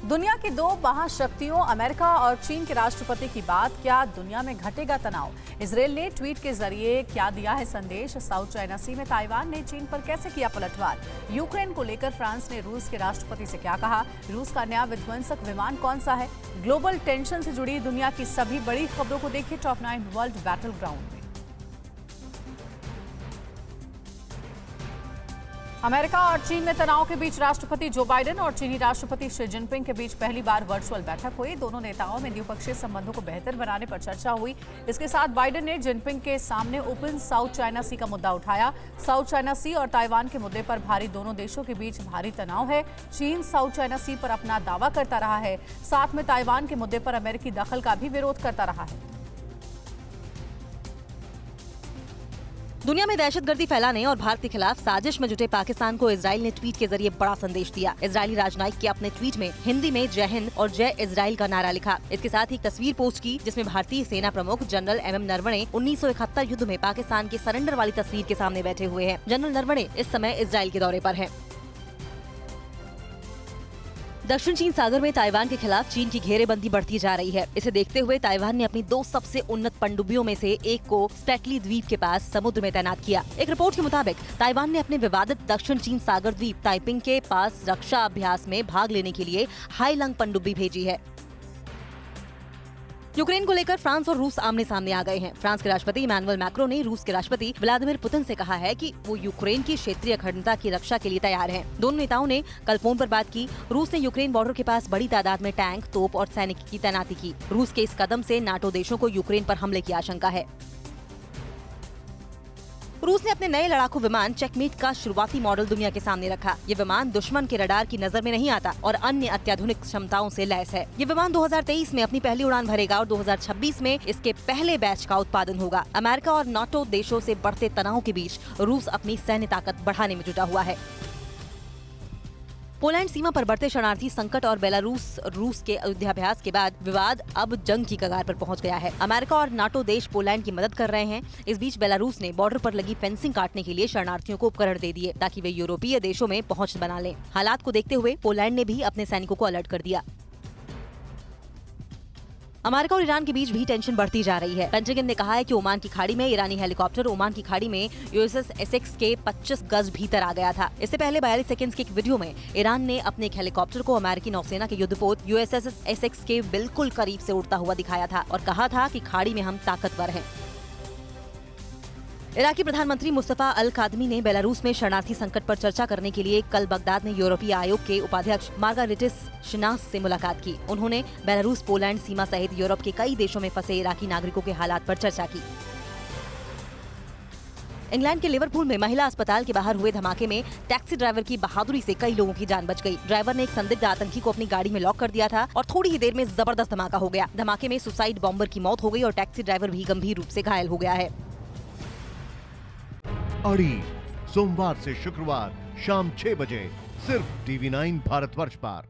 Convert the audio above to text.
दुनिया की दो महाशक्तियों अमेरिका और चीन के राष्ट्रपति की बात, क्या दुनिया में घटेगा तनाव? इजरायल ने ट्वीट के जरिए क्या दिया है संदेश? साउथ चाइना सी में ताइवान ने चीन पर कैसे किया पलटवार? यूक्रेन को लेकर फ्रांस ने रूस के राष्ट्रपति से क्या कहा? रूस का नया विध्वंसक विमान कौन सा है? ग्लोबल टेंशन से जुड़ी दुनिया की सभी बड़ी खबरों को देखिए टॉप 9 वर्ल्ड बैटल ग्राउंड में। अमेरिका और चीन में तनाव के बीच राष्ट्रपति जो बाइडेन और चीनी राष्ट्रपति शी जिनपिंग के बीच पहली बार वर्चुअल बैठक हुई। दोनों नेताओं में द्विपक्षीय संबंधों को बेहतर बनाने पर चर्चा हुई। इसके साथ बाइडेन ने जिनपिंग के सामने ओपन साउथ चाइना सी का मुद्दा उठाया। साउथ चाइना सी और ताइवान के मुद्दे पर दोनों देशों के बीच भारी तनाव है। चीन साउथ चाइना सी पर अपना दावा करता रहा है, साथ में ताइवान के मुद्दे पर अमेरिकी दखल का भी विरोध करता रहा है। दुनिया में दहशतगर्दी फैलाने और भारत के खिलाफ साजिश में जुटे पाकिस्तान को इजराइल ने ट्वीट के जरिए बड़ा संदेश दिया। इजरायली राजनयिक के अपने ट्वीट में हिंदी में जय हिंद और जय इजराइल का नारा लिखा। इसके साथ ही एक तस्वीर पोस्ट की जिसमें भारतीय सेना प्रमुख जनरल MM नरवणे 1971 युद्ध में पाकिस्तान के सरेंडर वाली तस्वीर के सामने बैठे हुए हैं। जनरल नरवणे इस समय इजराइल के दौरे पर हैं। दक्षिण चीन सागर में ताइवान के खिलाफ चीन की घेरेबंदी बढ़ती जा रही है। इसे देखते हुए ताइवान ने अपनी दो सबसे उन्नत पनडुब्बियों में से एक को स्प्रेटली द्वीप के पास समुद्र में तैनात किया। एक रिपोर्ट के मुताबिक ताइवान ने अपने विवादित दक्षिण चीन सागर द्वीप ताइपिंग के पास रक्षा अभ्यास में भाग लेने के लिए हाईलंग पनडुब्बी भेजी है। यूक्रेन को लेकर फ्रांस और रूस आमने सामने आ गए हैं। फ्रांस के राष्ट्रपति इमैनुअल मैक्रों ने रूस के राष्ट्रपति व्लादिमीर पुतिन से कहा है कि वो यूक्रेन की क्षेत्रीय अखंडता की रक्षा के लिए तैयार हैं। दोनों नेताओं ने कल फोन पर बात की। रूस ने यूक्रेन बॉर्डर के पास बड़ी तादाद में टैंक, तोप और सैनिक की तैनाती की। रूस के इस कदम से नाटो देशों को यूक्रेन पर हमले की आशंका है। रूस ने अपने नए लड़ाकू विमान चेकमेट का शुरुआती मॉडल दुनिया के सामने रखा। ये विमान दुश्मन के रडार की नजर में नहीं आता और अन्य अत्याधुनिक क्षमताओं से लैस है। ये विमान 2023 में अपनी पहली उड़ान भरेगा और 2026 में इसके पहले बैच का उत्पादन होगा। अमेरिका और नाटो देशों से बढ़ते तनाव के बीच रूस अपनी सैन्य ताकत बढ़ाने में जुटा हुआ है। पोलैंड सीमा पर बढ़ते शरणार्थी संकट और बेलारूस के युद्धाभ्यास के बाद विवाद अब जंग की कगार पर पहुंच गया है। अमेरिका और नाटो देश पोलैंड की मदद कर रहे हैं। इस बीच बेलारूस ने बॉर्डर पर लगी फेंसिंग काटने के लिए शरणार्थियों को उपकरण दे दिए ताकि वे यूरोपीय देशों में पहुंच बना लें। हालात को देखते हुए पोलैंड ने भी अपने सैनिकों को अलर्ट कर दिया। अमेरिका और ईरान के बीच भी टेंशन बढ़ती जा रही है। पेंटागन ने कहा है कि ओमान की खाड़ी में ईरानी हेलीकॉप्टर ओमान की खाड़ी में USS एसेक्स के 25 गज भीतर आ गया था। इससे पहले 42 सेकंड्स के एक वीडियो में ईरान ने अपने एक हेलीकॉप्टर को अमेरिकी नौसेना के युद्धपोत USS एसेक्स के बिल्कुल करीब से उड़ता हुआ दिखाया था और कहा था कि खाड़ी में हम ताकतवर हैं। इराकी प्रधानमंत्री मुस्तफा अल कादमी ने बेलारूस में शरणार्थी संकट पर चर्चा करने के लिए कल बगदाद में यूरोपीय आयोग के उपाध्यक्ष मार्गारिटिस शिनास से मुलाकात की। उन्होंने बेलारूस पोलैंड सीमा सहित यूरोप के कई देशों में फंसे इराकी नागरिकों के हालात पर चर्चा की। इंग्लैंड के लिवरपूल में महिला अस्पताल के बाहर हुए धमाके में टैक्सी ड्राइवर की बहादुरी से कई लोगों की जान बच गई। ड्राइवर ने एक संदिग्ध आतंकी को अपनी गाड़ी में लॉक कर दिया था और थोड़ी ही देर में जबरदस्त धमाका हो गया। धमाके में सुसाइड बॉम्बर की मौत हो गई और टैक्सी ड्राइवर भी गंभीर रूप से घायल हो गया है। अड़ी सोमवार से शुक्रवार शाम 6 बजे सिर्फ TV9 भारतवर्ष पर।